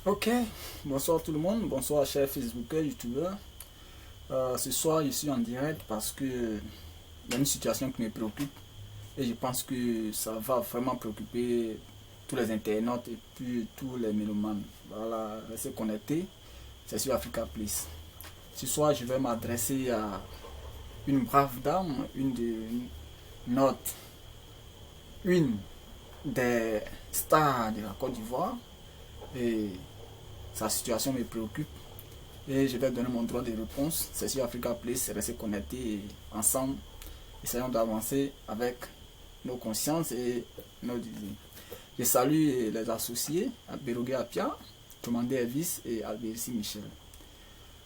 Ok, bonsoir tout le monde, bonsoir chers Facebookers, YouTubeurs. Ce soir je suis en direct parce que il y a une situation qui me préoccupe et je pense que ça va vraiment préoccuper tous les internautes et puis tous les mélomanes. Voilà, restez connectés, c'est sur Africa Place. Ce soir je vais m'adresser à une brave dame, une des stars de la Côte d'Ivoire et sa situation me préoccupe et je vais donner mon droit de réponse. C'est sur Africa Place, restez connectés et ensemble, essayons d'avancer avec nos consciences et nos idées. Je salue les associés, Bérogué Apia, Tomandé Elvis et Alberici Michel.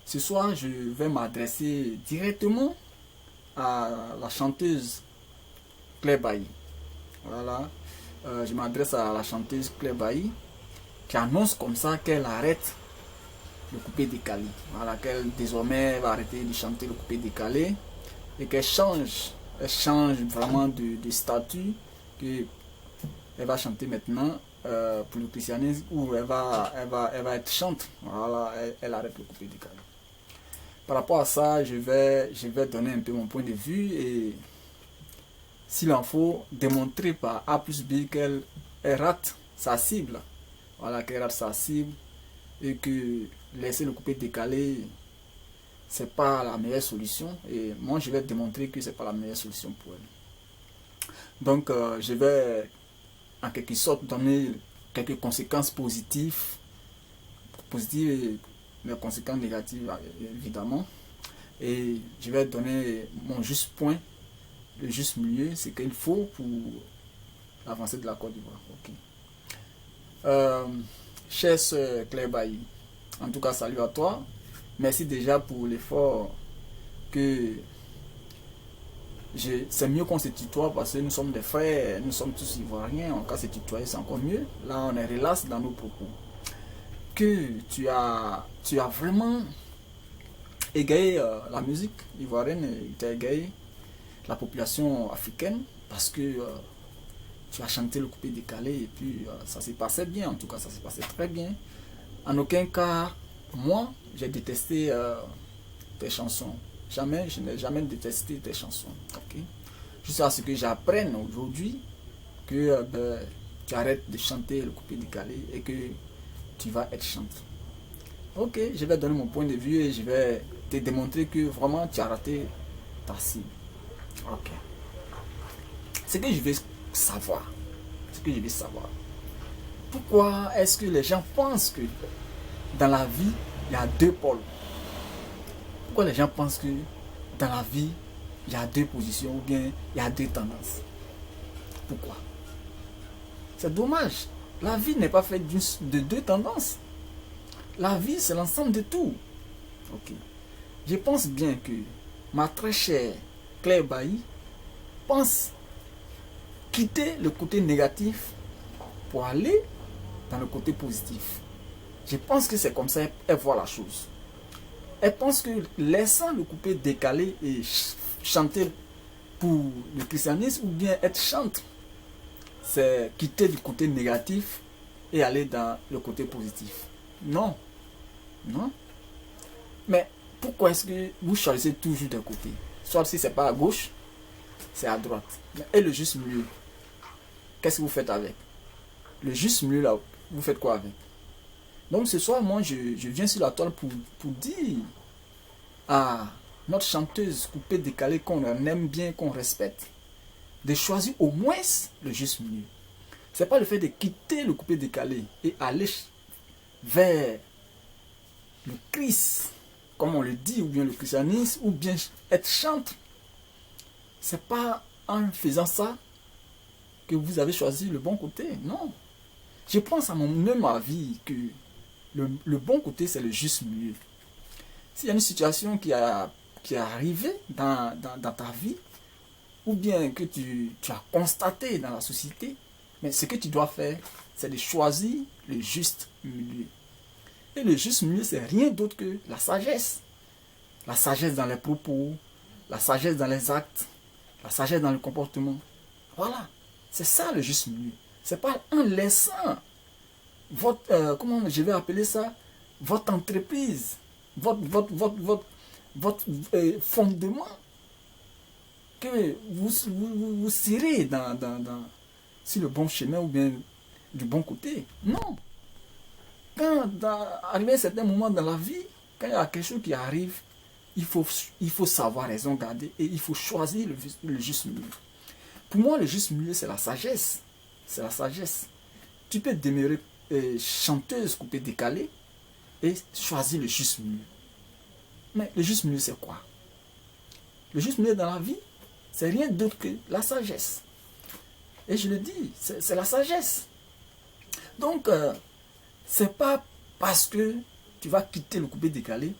Ce soir, je vais m'adresser directement à la chanteuse Claire Bailly. Voilà, je m'adresse à la chanteuse Claire Bailly qui annonce comme ça qu'elle arrête le coupé décalé. Voilà, qu'elle désormais va arrêter de chanter le coupé décalé et qu'elle change vraiment de statut, qu'elle va chanter maintenant pour le christianisme où elle va être chante. Voilà, elle arrête le coupé décalé. Par rapport à ça, je vais donner un peu mon point de vue et s'il en faut démontrer par A plus B qu'elle rate sa cible. Voilà, qu'elle rate sa cible et que laisser le coupé décalé, c'est pas la meilleure solution. Et moi, je vais démontrer que c'est pas la meilleure solution pour elle. Donc, je vais en quelque sorte donner quelques conséquences positives et les conséquences négatives, évidemment. Et je vais donner mon juste point, le juste milieu, c'est qu'il faut pour l'avancée de la Côte d'Ivoire. Ok. Chère sœur Claire Bailly, en tout cas salut à toi, merci déjà pour l'effort que c'est mieux qu'on se tutoie parce que nous sommes des frères, nous sommes tous ivoiriens, en cas se tutoyer c'est encore mieux, là on est relax dans nos propos, que tu as vraiment égayé la musique ivoirienne, tu as égayé la population africaine parce que tu as chanté le coupé décalé et puis ça s'est passé bien, en tout cas ça s'est passé très bien. En aucun cas, moi, j'ai détesté tes chansons. Je n'ai jamais détesté tes chansons. Okay? Jusqu'à ce que j'apprenne aujourd'hui que tu arrêtes de chanter le coupé décalé et que tu vas être chanteur. Ok, je vais donner mon point de vue et je vais te démontrer que vraiment tu as raté ta cible. Ok. Ce que je veux savoir, pourquoi est-ce que les gens pensent que dans la vie, il y a deux pôles? Pourquoi les gens pensent que dans la vie, il y a deux positions ou bien il y a deux tendances? Pourquoi? C'est dommage. La vie n'est pas faite de deux tendances. La vie, c'est l'ensemble de tout. Ok. Je pense bien que ma très chère Claire Bailly pense quitter le côté négatif pour aller dans le côté positif. Je pense que c'est comme ça qu'elle voit la chose. Elle pense que laissant le coupé décalé et chanter pour le christianisme ou bien être chante, c'est quitter du côté négatif et aller dans le côté positif. Non. Non. Mais pourquoi est-ce que vous choisissez toujours d'un côté? Soit si c'est pas à gauche, c'est à droite. Et le juste milieu, qu'est-ce que vous faites avec? Le juste milieu là, vous faites quoi avec? Donc ce soir, moi, je viens sur la toile pour dire à notre chanteuse coupée décalée qu'on aime bien, qu'on respecte, de choisir au moins le juste milieu. C'est pas le fait de quitter le coupé décalé et aller vers le Christ, comme on le dit, ou bien le christianisme, ou bien être chanteur. C'est pas en faisant ça que vous avez choisi le bon côté, non. Je pense à même avis que le bon côté, c'est le juste milieu. S'il y a une situation qui est arrivée dans ta vie, ou bien que tu as constaté dans la société, mais ce que tu dois faire, c'est de choisir le juste milieu. Et le juste milieu, c'est rien d'autre que la sagesse. La sagesse dans les propos, la sagesse dans les actes, la sagesse dans le comportement. Voilà, c'est ça le juste milieu. C'est pas en laissant comment je vais appeler ça, votre entreprise, votre fondement, que vous serez sur le bon chemin ou bien du bon côté. Non. Quand arrivé à un certain moment dans la vie, quand il y a quelque chose qui arrive, il faut savoir raison garder et il faut choisir le juste milieu. Pour moi, le juste milieu, c'est la sagesse. C'est la sagesse. Tu peux demeurer chanteuse coupée décalée et choisir le juste milieu. Mais le juste milieu, c'est quoi? Le juste milieu dans la vie, c'est rien d'autre que la sagesse. Et je le dis, c'est la sagesse. Donc, c'est pas parce que tu vas quitter le coupé décalé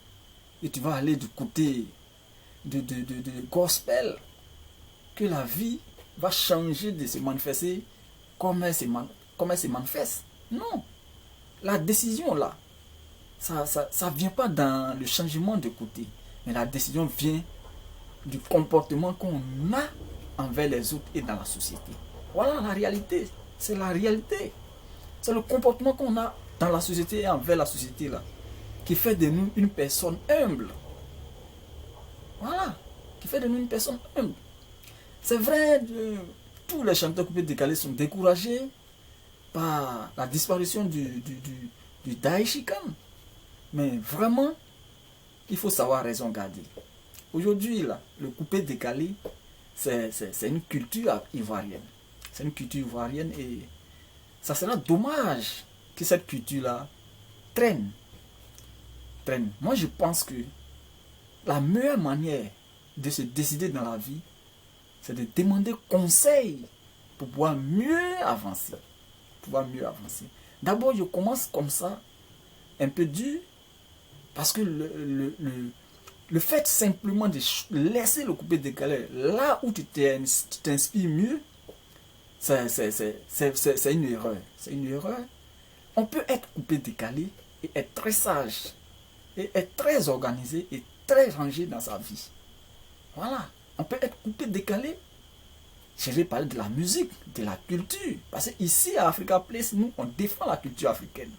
et tu vas aller du côté de gospel que la vie va changer de se manifester comme elle se manifeste. Non. La décision là, ça vient pas dans le changement de côté, mais la décision vient du comportement qu'on a envers les autres et dans la société. Voilà la réalité. C'est la réalité. C'est le comportement qu'on a dans la société et envers la société là qui fait de nous une personne humble. Voilà. Qui fait de nous une personne humble. C'est vrai, tous les chanteurs coupés décalés sont découragés par la disparition du Daishikan. Mais vraiment, il faut savoir raison garder. Aujourd'hui, là, le coupé décalé, c'est une culture ivoirienne. C'est une culture ivoirienne et ça sera dommage que cette culture-là traîne. Moi, je pense que la meilleure manière de se décider dans la vie, c'est de demander conseil pour pouvoir mieux avancer. D'abord, je commence comme ça, un peu dur, parce que le fait simplement de laisser le coupé décalé là où tu t'inspires mieux, c'est une erreur. C'est une erreur. On peut être coupé décalé et être très sage, et être très organisé et très rangé dans sa vie. Voilà. On peut être coupé décalé. Je vais parler de la musique, de la culture. Parce qu'ici à Africa Place, nous, on défend la culture africaine.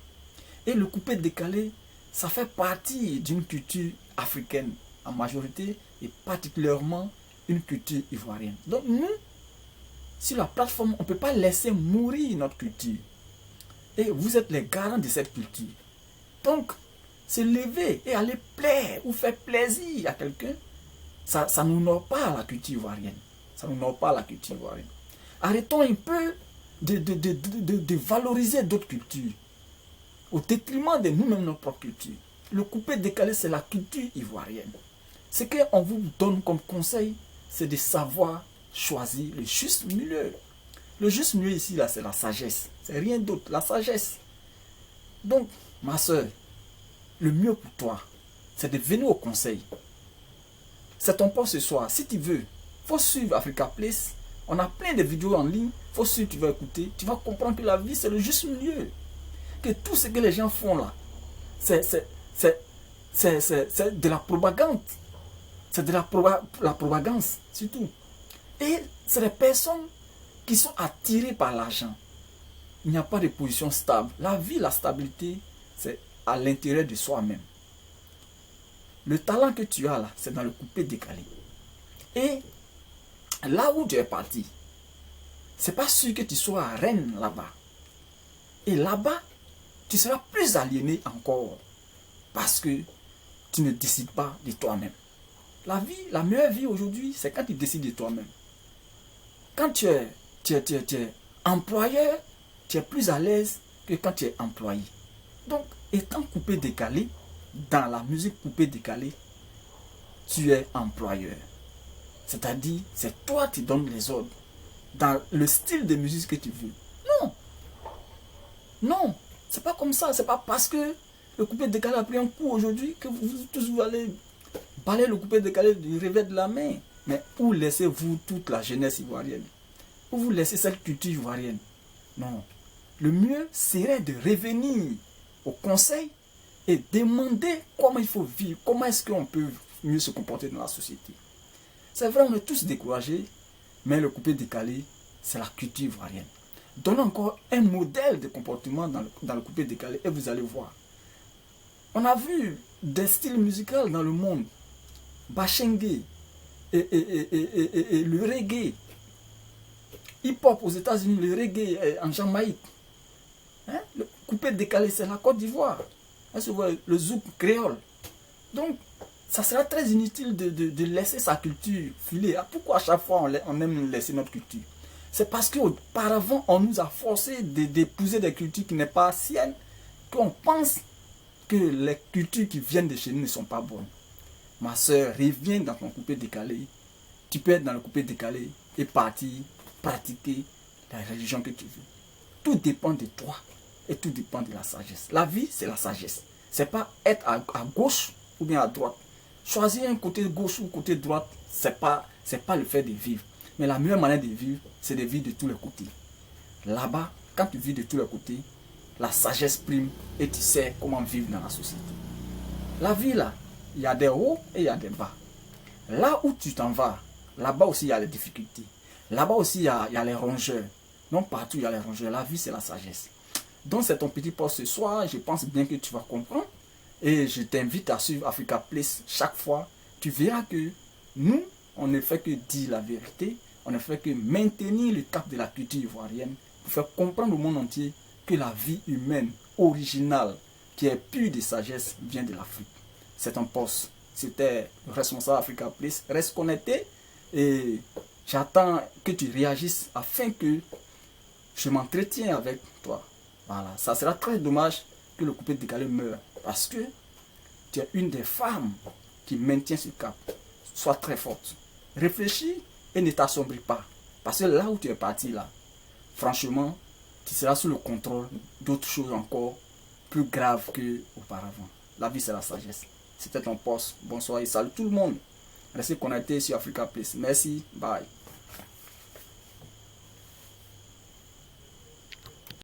Et le coupé décalé, ça fait partie d'une culture africaine en majorité et particulièrement une culture ivoirienne. Donc nous, sur la plateforme, on ne peut pas laisser mourir notre culture. Et vous êtes les garants de cette culture. Donc, se lever et aller plaire ou faire plaisir à quelqu'un, ça n'honore pas la culture ivoirienne. Ça n'honore pas la culture ivoirienne. Arrêtons un peu de valoriser d'autres cultures au détriment de nous-mêmes, notre propre culture. Le coupé décalé, c'est la culture ivoirienne. Ce qu'on vous donne comme conseil, c'est de savoir choisir le juste milieu. Le juste milieu ici, là, c'est la sagesse. C'est rien d'autre, la sagesse. Donc, ma soeur, le mieux pour toi, c'est de venir au conseil. C'est ton poste ce soir. Si tu veux, il faut suivre Africa Place. On a plein de vidéos en ligne. Il faut suivre, tu vas écouter. Tu vas comprendre que la vie, c'est le juste milieu. Que tout ce que les gens font là, c'est de la propagande. C'est de la propagande, surtout. Et c'est des personnes qui sont attirées par l'argent. Il n'y a pas de position stable. La vie, la stabilité, c'est à l'intérieur de soi-même. Le talent que tu as là, c'est dans le coupé décalé. Et là où tu es parti, c'est pas sûr que tu sois reine là-bas. Et là-bas, tu seras plus aliéné encore. Parce que tu ne décides pas de toi-même. La vie, la meilleure vie aujourd'hui, c'est quand tu décides de toi-même. Quand tu es employeur, tu es plus à l'aise que quand tu es employé. Donc, étant coupé décalé, dans la musique coupé décalé, tu es employeur. C'est-à-dire, c'est toi qui donnes les ordres dans le style de musique que tu veux. Non. Non, c'est pas comme ça. C'est pas parce que le coupé décalé a pris un coup aujourd'hui que vous tous vous allez balayer le coupé décalé du revers de la main. Mais où laissez-vous toute la jeunesse ivoirienne? Où vous laissez cette culture ivoirienne? Non. Le mieux serait de revenir au conseil et demander comment il faut vivre, comment est-ce qu'on peut mieux se comporter dans la société. C'est vrai, on est tous découragés, mais le coupé décalé, c'est la culture ivoirienne. Donnez encore un modèle de comportement dans le coupé décalé et vous allez voir. On a vu des styles musicaux dans le monde. Bashenge et le reggae. Hip-hop aux États-Unis, le reggae en Jamaïque. Hein? Le coupé décalé, c'est la Côte d'Ivoire. Le zouk créole. Donc, ça sera très inutile de laisser sa culture filer. Pourquoi à chaque fois on aime laisser notre culture? C'est parce qu'auparavant, on nous a forcé d'épouser des cultures qui n'est pas siennes, qu'on pense que les cultures qui viennent de chez nous ne sont pas bonnes. Ma soeur, reviens dans ton coupé décalé. Tu peux être dans le coupé décalé et partir pratiquer la religion que tu veux. Tout dépend de toi et tout dépend de la sagesse. La vie, c'est la sagesse. C'est pas être à gauche ou bien à droite. Choisir un côté gauche ou côté droite, c'est pas le fait de vivre. Mais la meilleure manière de vivre, c'est de vivre de tous les côtés. Là-bas, quand tu vis de tous les côtés, la sagesse prime et tu sais comment vivre dans la société. La vie là, il y a des hauts et il y a des bas. Là où tu t'en vas, là-bas aussi il y a les difficultés. Là-bas aussi il y a les rongeurs. Non, partout il y a les rongeurs. La vie c'est la sagesse. Donc c'est ton petit post ce soir. Je pense bien que tu vas comprendre. Et je t'invite à suivre Africa Place chaque fois. Tu verras que nous, on ne fait que dire la vérité. On ne fait que maintenir le cap de la culture ivoirienne pour faire comprendre au monde entier que la vie humaine originale, qui est pure de sagesse, vient de l'Afrique. C'est un poste. C'était le responsable Africa Place. Reste connecté et j'attends que tu réagisses afin que je m'entretienne avec toi. Voilà. Ça sera très dommage que le coupé décalé meure parce que tu es une des femmes qui maintient ce cap. Sois très forte. Réfléchis et ne t'assombris pas. Parce que là où tu es parti là, franchement, tu seras sous le contrôle d'autres choses encore plus graves qu'auparavant. La vie, c'est la sagesse. C'était ton poste. Bonsoir et salut tout le monde. Restez connectés sur Africa Place. Merci. Bye.